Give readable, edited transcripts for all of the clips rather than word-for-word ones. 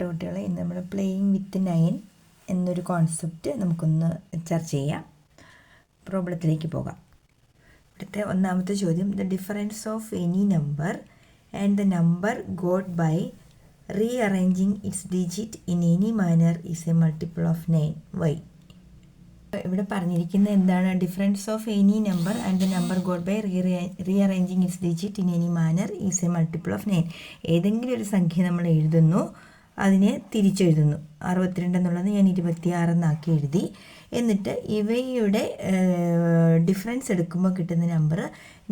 കുട്ടികളെ ഇന്ന് നമ്മൾ പ്ലേയിങ് വിത്ത് 9 എന്നൊരു കോൺസെപ്റ്റ് നമുക്കൊന്ന് ചർച്ച ചെയ്യാം. പ്രോബ്ലത്തിലേക്ക് പോകാം. ഇവിടുത്തെ ഒന്നാമത്തെ ചോദ്യം, the difference of any number and the number got by rearranging its digit in any manner is a multiple of 9. Why? ഇവിടെ പറഞ്ഞിരിക്കുന്നത് എന്താണ്? Difference of any number and the number got by rearranging its digit in any manner is a multiple of 9. ഏതെങ്കിലും ഒരു സംഖ്യ നമ്മൾ എഴുതുന്നു, അതിനെ തിരിച്ചെഴുതുന്നു. 62 എന്നുള്ളത് ഞാൻ 26 എന്നാക്കി എഴുതി. എന്നിട്ട് ഇവയുടെ ഡിഫറൻസ് എടുക്കുമ്പോൾ കിട്ടുന്ന നമ്പർ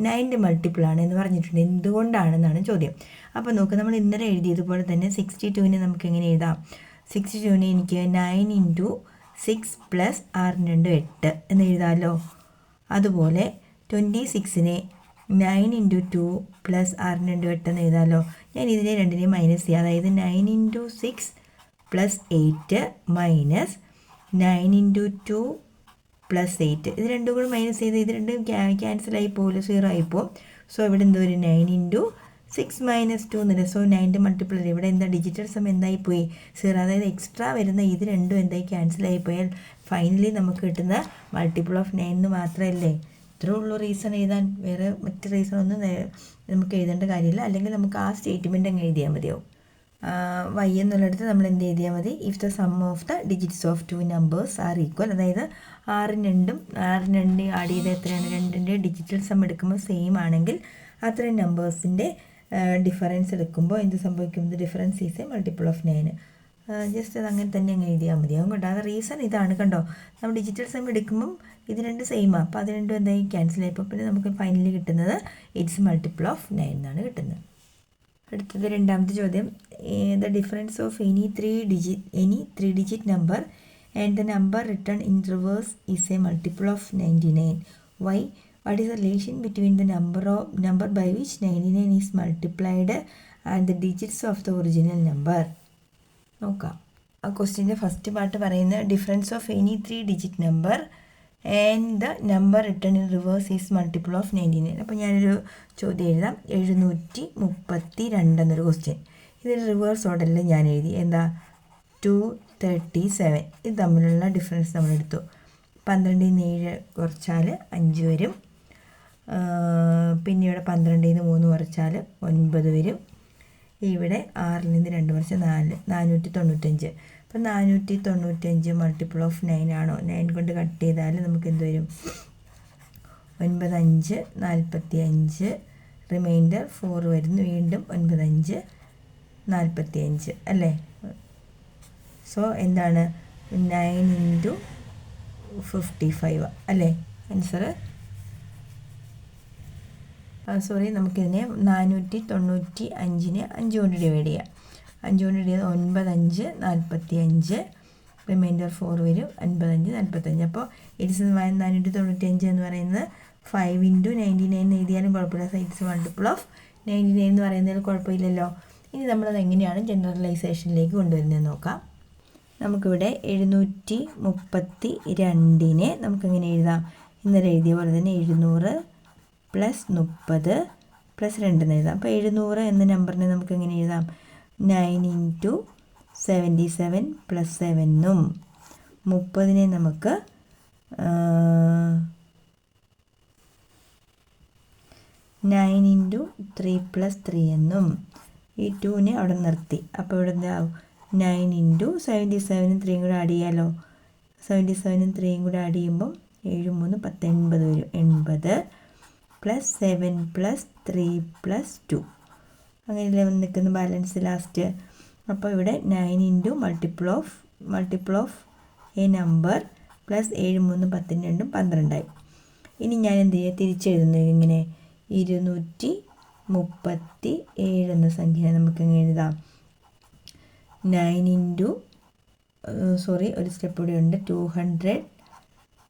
9 മൾട്ടിപ്പിൾ ആണ് എന്ന് പറഞ്ഞിട്ടുണ്ട്. എന്തുകൊണ്ടാണെന്നാണ് ചോദ്യം. അപ്പോൾ നോക്ക്, നമ്മൾ ഇന്നലെ എഴുതിയതുപോലെ തന്നെ 62നെ നമുക്ക് എങ്ങനെ എഴുതാം? 62നെ എനിക്ക് 9 × 6 + 6 × 8 എന്ന് എഴുതാമല്ലോ. അതുപോലെ 26നെ 9 × 2 + 6 × 8 എന്ന് എഴുതാമല്ലോ. ഞാൻ ഇതിനെ രണ്ടിനെയും മൈനസ് ചെയ്യാം. അതായത് 9 × 6 + 8 മൈനസ് 9 × 2 + 8. ഇത് രണ്ടും കൂടി മൈനസ് ചെയ്ത് ഇത് രണ്ടും ക്യാൻസലായി പോകില്ല, 0 ആയിപ്പോവും. സോ ഇവിടെ എന്ത് വരും? 9 × 6 - 2 എന്നല്ല. സോ 9 മൾട്ടിപ്പിൾ അല്ലേ. ഇവിടെ എന്താ ഡിജിറ്റൽ സം എന്തായി പോയി? 0. അതായത് എക്സ്ട്രാ വരുന്ന ഇത് രണ്ടും എന്തായി ക്യാൻസലായി പോയാൽ ഫൈനലി നമുക്ക് കിട്ടുന്ന മൾട്ടിപ്പിൾ ഓഫ് 9 എന്ന് മാത്രമല്ലേ. ഇത്രേ ഉള്ളൂ റീസൺ എഴുതാൻ. വേറെ മറ്റ് റീസൺ ഒന്നും നമുക്ക് എഴുതേണ്ട കാര്യമില്ല. അല്ലെങ്കിൽ നമുക്ക് ആ സ്റ്റേറ്റ്മെൻറ്റ് അങ്ങ് എഴുതിയാൽ മതിയാവും. വൈ എന്നുള്ളിടത്ത് നമ്മൾ എന്ത് എഴുതിയാൽ മതി? If the sum of the digits of 2 numbers are equal. അതായത് 6 2 ആഡ് ചെയ്ത് എത്രയാണ്? 2ൻ്റെ ഡിജിറ്റൽ സം എടുക്കുമ്പോൾ സെയിം ആണെങ്കിൽ അത്രയും നമ്പേഴ്സിൻ്റെ ഡിഫറൻസ് എടുക്കുമ്പോൾ എന്ത് സംഭവിക്കും? The difference is a multiple of 9. Just അത് അങ്ങനെ തന്നെ അങ്ങ് എഴുതിയാൽ മതിയാവും. കേട്ടോ, അത് റീസൺ ഇതാണ്. കണ്ടോ, നമ്മൾ ഡിജിറ്റൽ സം എടുക്കുമ്പം ഇത് രണ്ടും സെയിമാണ്. അപ്പോൾ അത് രണ്ടും എന്തായി ക്യാൻസലായപ്പോൾ പിന്നെ നമുക്ക് ഫൈനലി കിട്ടുന്നത് ഇറ്റ്സ് മൾട്ടിപ്പിൾ ഓഫ് 9 എന്നാണ് കിട്ടുന്നത്. അടുത്തത് രണ്ടാമത്തെ ചോദ്യം, the difference of any three digit number and the number return in reverse is a multiple of 99. Why? What is the relation between the number by which 99 is multiplied and the digits of the original number? നോക്കാം. ആ ക്വസ്റ്റ്യൻ്റെ first part പറയുന്നത് difference of any 3 digit number and the number return in reverse is multiple of 99. അപ്പോൾ ഞാനൊരു ചോദ്യം എഴുതാം. 732 എന്നൊരു question. ഇതിൽ റിവേഴ്സ് ഓർഡറിൽ ഞാൻ എഴുതി. എന്താ? 237. ഇത് തമ്മിലുള്ള ഡിഫറൻസ് നമ്മളെടുത്തു. 12 ൽ നിന്ന് 7 കുറച്ചാൽ 5 വരും. പിന്നെ ഇവിടെ 12 ൽ നിന്ന് 3 കുറച്ചാൽ 9 വരും. ഇവിടെ 6 ൽ നിന്ന് 2 കുറച്ച് 495. അപ്പോൾ 495 മൾട്ടിപ്പിൾ ഓഫ് 9 ആണോ? 9 കൊണ്ട് കട്ട് ചെയ്താൽ നമുക്ക് എന്ത് വരും? 9 5 45. റിമൈൻഡർ 4 വരുന്നു. വീണ്ടും 9 5 45 അല്ലേ. സോ എന്താണ്? 9 × 55 അല്ലേ ആൻസർ? സോറി, നമുക്കിതിനെ 495നെ 5 കൊണ്ട് ഡിവൈഡ് ചെയ്യാം. 5 കൊണ്ട് ഡിവൈഡ് 9 5 45. റിമൈൻഡർ 4 വരും. 55 45. അപ്പോൾ ഇറ്റ്സ് 495 എന്ന് പറയുന്നത് 5 × 99 എഴുതിയാലും കുഴപ്പമില്ല. സോ ഇറ്റ്സ് മൾട്ടിപ്പിൾ ഓഫ് 99 എന്ന് പറയുന്നതിൽ കുഴപ്പമില്ലല്ലോ. ഇനി നമ്മളത് എങ്ങനെയാണ് ജനറലൈസേഷനിലേക്ക് കൊണ്ടുവരുന്നത് നോക്കാം. നമുക്കിവിടെ 732നെ നമുക്കെങ്ങനെ എഴുതാം? ഇന്നലെ എഴുതിയ പോലെ തന്നെ 700 + 30 + 2 എന്ന് എഴുതാം. അപ്പോൾ 700 എന്ന നമ്പറിനെ നമുക്ക് എങ്ങനെ എഴുതാം? 9 × 77 + 7 30നെ നമുക്ക് 9 × 3 + 3 എന്നും. ഈ 2നെ അവിടെ നിർത്തി. അപ്പോൾ ഇവിടെ എന്താവും? 9 × 77 3 കൂടെ ആഡ് ചെയ്യാമല്ലോ. 77 3 കൂടെ ആഡ് ചെയ്യുമ്പം 7 3 10 80 വരും. 80 + 7 + 3 + 2 അങ്ങനെയല്ലേ നിൽക്കുന്ന ബാലൻസ് ലാസ്റ്റ്. അപ്പോൾ ഇവിടെ 9 × മൾട്ടിപ്പിൾ ഓഫ് എ നമ്പർ + 7 3 10 2 12ആയി. ഇനി ഞാൻ എന്ത് ചെയ്യുക? തിരിച്ചെഴുതുന്നത് ഇങ്ങനെ 237 എന്ന സംഖ്യ നമുക്ക് എങ്ങനെ എഴുതാം? 9 ഒരു സ്റ്റെപ്പ് കൂടെ ഉണ്ട്. 200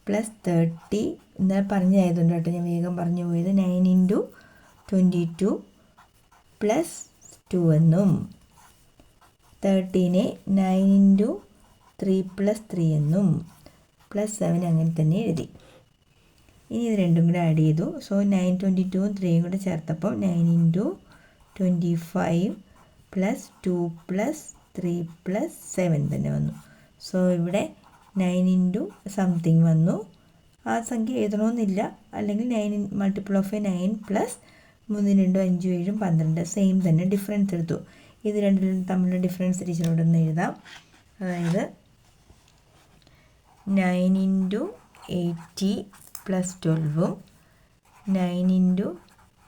+ 30 എന്നാൽ പറഞ്ഞായതുകൊണ്ട് കേട്ടോ ഞാൻ വേഗം പറഞ്ഞു പോയത്. 9 × 22 + 2 എന്നും. 30നെ 9 × 3 + 3 എന്നും. +7 അങ്ങനെ തന്നെ എഴുതി. ഇനി ഇത് രണ്ടും കൂടെ ആഡ് ചെയ്തു. സോ 9 22 3 കൂടെ ചേർത്തപ്പോൾ 9 × 25 + 2 + 3 + 7 തന്നെ വന്നു. സോ ഇവിടെ 9 ഇൻറ്റു സംതിങ് വന്നു. ആ സംഖ്യ എഴുതണമെന്നില്ല, അല്ലെങ്കിൽ 9 മൾട്ടിപ്പിൾ ഓഫ് 9 പ്ലസ് 3 2 5 7 12 സെയിം തന്നെ ഡിഫറൻസ് എടുത്തു. ഇത് രണ്ടിലും തമ്മിലുള്ള ഡിഫറൻസ് ടീച്ചറോടൊന്ന് എഴുതാം. അതായത് 9 ഇൻറ്റു 80 + 12 9 ഇൻറ്റു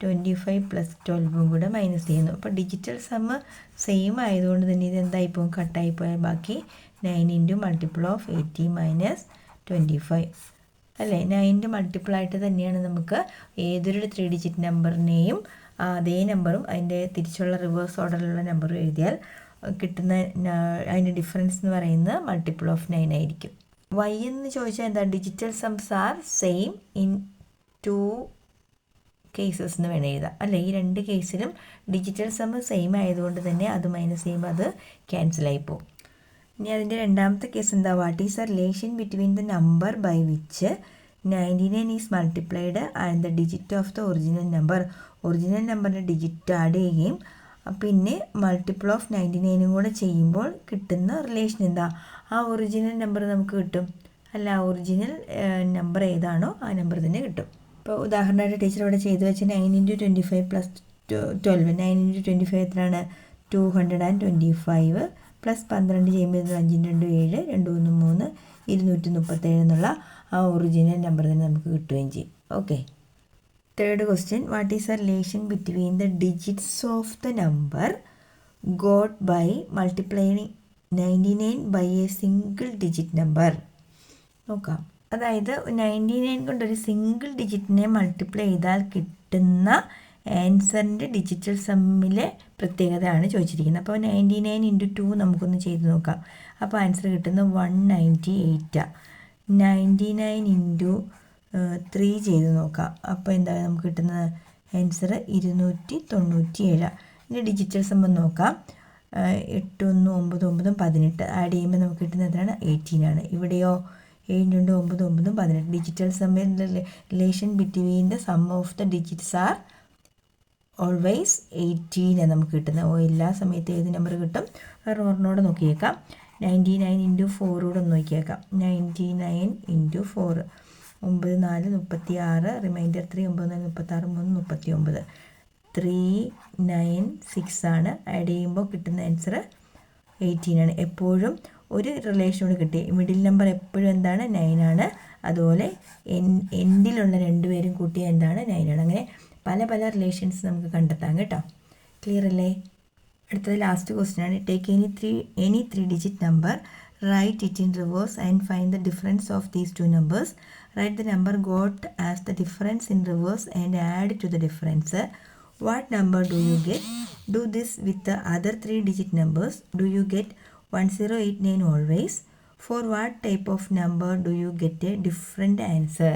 25 + 12 കൂടെ മൈനസ് ചെയ്യുന്നു. അപ്പോൾ ഡിജിറ്റൽ സമ്മ് സെയിം ആയതുകൊണ്ട് തന്നെ ഇത് എന്തായിപ്പോവും, കട്ടായിപ്പോയാൽ ബാക്കി 9 ഇൻറ്റു മൾട്ടിപ്പിൾ ഓഫ് 80 - 25 അല്ലേ. 9ൻ്റെ മൾട്ടിപ്പിളായിട്ട് തന്നെയാണ് നമുക്ക് ഏതൊരു 3 ഡിജിറ്റ് നമ്പറിനെയും അതേ നമ്പറും അതിൻ്റെ തിരിച്ചുള്ള റിവേഴ്സ് ഓർഡറിലുള്ള നമ്പറും എഴുതിയാൽ കിട്ടുന്ന അതിൻ്റെ ഡിഫറൻസ് എന്ന് പറയുന്നത് മൾട്ടിപ്പിൾ ഓഫ് 9 ആയിരിക്കും. വൈ എന്ന് ചോദിച്ചാൽ എന്താ, ഡിജിറ്റൽ സംസ് ആർ സെയിം ഇൻ 2 കേസസ് എന്ന് വേണം എഴുതാം അല്ലേ. ഈ 2 കേസിലും ഡിജിറ്റൽ സമ്മ് സെയിം ആയതുകൊണ്ട് തന്നെ അത് മൈനസ് ചെയ്യുമ്പോൾ അത് ക്യാൻസലായി പോകും. ഇനി അതിൻ്റെ രണ്ടാമത്തെ കേസ് എന്താ, what is a relation between the number by which 99 is multiplied and the digit of the original number. Original നമ്പറിൻ്റെ ഡിജിറ്റ് ആഡ് ചെയ്യുകയും പിന്നെ മൾട്ടിപ്പിൾ ഓഫ് 99 കൂടെ ചെയ്യുമ്പോൾ കിട്ടുന്ന റിലേഷൻ എന്താ, ആ ഒറിജിനൽ നമ്പർ നമുക്ക് കിട്ടും അല്ല. ആ ഒറിജിനൽ നമ്പർ ഏതാണോ ആ നമ്പർ തന്നെ കിട്ടും. ഇപ്പോൾ ഉദാഹരണമായിട്ട് ടീച്ചർ ഇവിടെ ചെയ്തു വെച്ച് 9 ഇൻറ്റു 25 + 12 9 ഇൻറ്റു 25 എത്രയാണ്, 225 പ്ലസ് 12 ചെയ്യുമ്പോൾ 5 2 7 2 1 3 237 എന്നുള്ള ആ ഒറിജിനൽ നമ്പർ തന്നെ നമുക്ക് കിട്ടുകയും ചെയ്യും. Okay. Third question, what is a relation between the digits of the number got by multiplying 99 by a single digit number. നോക്കാം. അതായത് 99 കൊണ്ടൊരു സിംഗിൾ ഡിജിറ്റിനെ മൾട്ടിപ്ലൈ ചെയ്താൽ കിട്ടുന്ന ആൻസറിൻ്റെ ഡിജിറ്റൽ സമ്മിലെ പ്രത്യേകതയാണ് ചോദിച്ചിരിക്കുന്നത്. അപ്പോൾ 99 × 2 നമുക്കൊന്ന് ചെയ്ത് നോക്കാം. അപ്പോൾ ആൻസർ കിട്ടുന്നത് 198. 99 × 3 ചെയ്ത് നോക്കാം. അപ്പോൾ എന്താണ് നമുക്ക് കിട്ടുന്നത് ആൻസർ 297. ഇനി ഡിജിറ്റൽ സമ്മ് നോക്കാം. 8 1 9 9 18 ആഡ് ചെയ്യുമ്പോൾ നമുക്ക് കിട്ടുന്നത് എത്രയാണ്, 18 ആണ്. ഇവിടെയോ 7 2 9 9 18. ഡിജിറ്റൽ സമ്മിൽ relation between the sum of the digits are always 18 നമുക്ക് കിട്ടുന്നത്. എല്ലാ സമയത്തും ഏത് നമ്പർ കിട്ടും, ഒരെണ്ണോടെ നോക്കിയേക്കാം. 99 × 4 കൂടെ ഒന്ന് നോക്കിയേക്കാം. 99 × 4 9 4 36, റിമൈൻഡർ 3 9 4 36 3 39 396 ആണ്. ആഡ് ചെയ്യുമ്പോൾ കിട്ടുന്ന ആൻസർ 18 ആണ്. എപ്പോഴും ഒരു റിലേഷനോട് കിട്ടി. മിഡിൽ നമ്പർ എപ്പോഴും എന്താണ്, 9 ആണ്. അതുപോലെ എൻഡിലുള്ള രണ്ടുപേരും കൂട്ടിയ എന്താണ്, 9 ആണ്. അങ്ങനെ പല പല റിലേഷൻസ് നമുക്ക് കണ്ടെത്താം കേട്ടോ. ക്ലിയർ അല്ലേ? അടുത്തത് ലാസ്റ്റ് ക്വസ്റ്റ്യൻ ആണ്. Take any three digit number, write it in reverse and find the difference of these two numbers. Write the number got as the difference in reverse and add to the difference. What number do you get? Do this with the other 3 digit numbers. Do you get 1089 always? For what type of number do you get a different answer?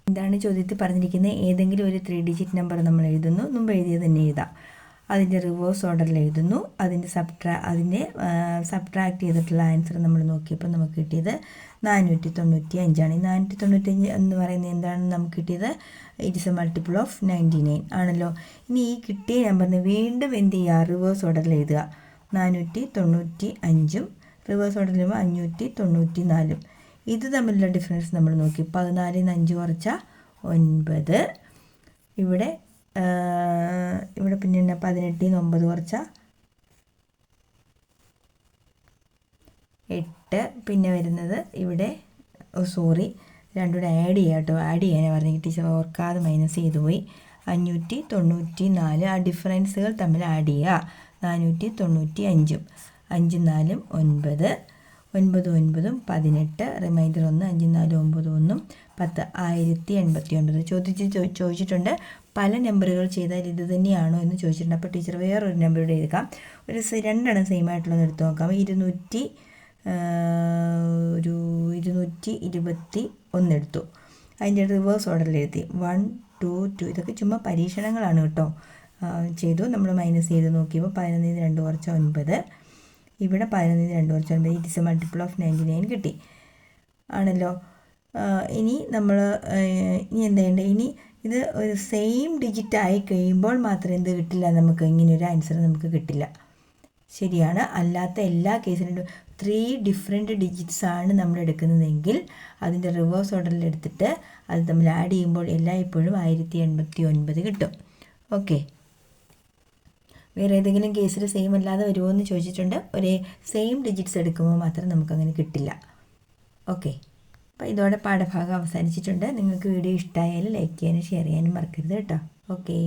എന്താണ് ചോദ്യത്തിൽ പറഞ്ഞിരിക്കുന്നത്? ഏതെങ്കിലും ഒരു 3 digit number നമ്മൾ എഴുതുന്നു. മുമ്പ് എഴുതിയത് തന്നെ എഴുതാം. അതിൻ്റെ റിവേഴ്സ് ഓർഡറിൽ എഴുതുന്നു. അതിൻ്റെ സബ്ട്രാക്ട് ചെയ്തിട്ടുള്ള ആൻസർ നമ്മൾ നോക്കിയപ്പോൾ നമുക്ക് കിട്ടിയത് 495 ആണ്. ഈ 495 എന്ന് പറയുന്നത് എന്താണെന്ന് നമുക്ക് കിട്ടിയത്, it is A multiple of 99 ആണല്ലോ. ഇനി ഈ കിട്ടിയ നമ്പറിന് വീണ്ടും എന്ത് ചെയ്യുക, റിവേഴ്സ് ഓർഡറിൽ എഴുതുക. 495 റിവേഴ്സ് ഓർഡറിൽ വരുമ്പോൾ 594. ഇത് തമ്മിലുള്ള ഡിഫറൻസ് നമ്മൾ നോക്കി. 14 ന്ന് 5 കുറച്ചാൽ 9. ഇവിടെ പിന്നെ 18 ന്ന് 9 കുറച്ചാൽ 8. പിന്നെ വരുന്നത് ഇവിടെ രണ്ടുകൂടെ ആഡ് ചെയ്യാം കേട്ടോ. ആഡ് ചെയ്യാനാണ് പറഞ്ഞത്. ടീച്ചർ ഓർക്കാതെ മൈനസ് ചെയ്തു പോയി. 594. ആ ഡിഫറൻസുകൾ തമ്മിൽ ആഡ് ചെയ്യുക. 495. 5 4 9. 9 9 18. റിമൈൻഡർ 1. 5 4 9 1 10. 1089. ചോദിച്ചിട്ടുണ്ട് പല നമ്പറുകൾ ചെയ്താൽ ഇത് തന്നെയാണോ എന്ന് ചോദിച്ചിട്ടുണ്ട്. അപ്പോൾ ടീച്ചർ വേറൊരു നമ്പറോട് എഴുതാം. ഒരു 2 എണ്ണം സെയിം ആയിട്ടുള്ളത് എടുത്ത് നോക്കാം. 221 എടുത്തു. അതിൻ്റെ റിവേഴ്സ് ഓർഡറിൽ എഴുതി 1 2 2. ഇതൊക്കെ ചുമ്മാ പരീക്ഷണങ്ങളാണ് കേട്ടോ. ചെയ്തു. നമ്മൾ മൈനസ് ചെയ്ത് നോക്കിയപ്പോൾ 11 ന്ന് 2 കുറച്ചാൽ 9. ഇവിടെ 11 ന്ന് 2 കുറച്ചാൽ 9. It is A multiple of 99 കിട്ടി ആണല്ലോ. ഇനി നമ്മൾ എന്താ ചെയ്യേണ്ടത്, ഇനി ഇത് ഒരു സെയിം ഡിജിറ്റ് ആയി കഴിയുമ്പോൾ മാത്രമേ എന്ത് കിട്ടില്ല, നമുക്ക് ഇങ്ങനെയൊരു ആൻസർ നമുക്ക് കിട്ടില്ല. ശരിയാണ്. അല്ലാത്ത എല്ലാ കേസിലും 3 ഡിഫറെൻറ്റ് ഡിജിറ്റ്സ് ആണ് നമ്മൾ എടുക്കുന്നതെങ്കിൽ അതിൻ്റെ റിവേഴ്സ് ഓർഡറിൽ എടുത്തിട്ട് അത് തമ്മിൽ ആഡ് ചെയ്യുമ്പോൾ എല്ലായ്പ്പോഴും 1089 കിട്ടും. ഓക്കെ. വേറെ ഏതെങ്കിലും കേസിൽ സെയിം അല്ലാതെ വരുമോ എന്ന് ചോദിച്ചിട്ടുണ്ട്. ഒരേ സെയിം ഡിജിറ്റ്സ് എടുക്കുമ്പോൾ മാത്രം നമുക്കങ്ങനെ കിട്ടില്ല. ഓക്കെ. അപ്പോൾ ഇതോടെ പാഠഭാഗം അവസാനിച്ചിട്ടുണ്ട്. നിങ്ങൾക്ക് വീഡിയോ ഇഷ്ടമായാൽ ലൈക്ക് ചെയ്യാനും ഷെയർ ചെയ്യാനും മറക്കരുത് കേട്ടോ. ഓക്കെ.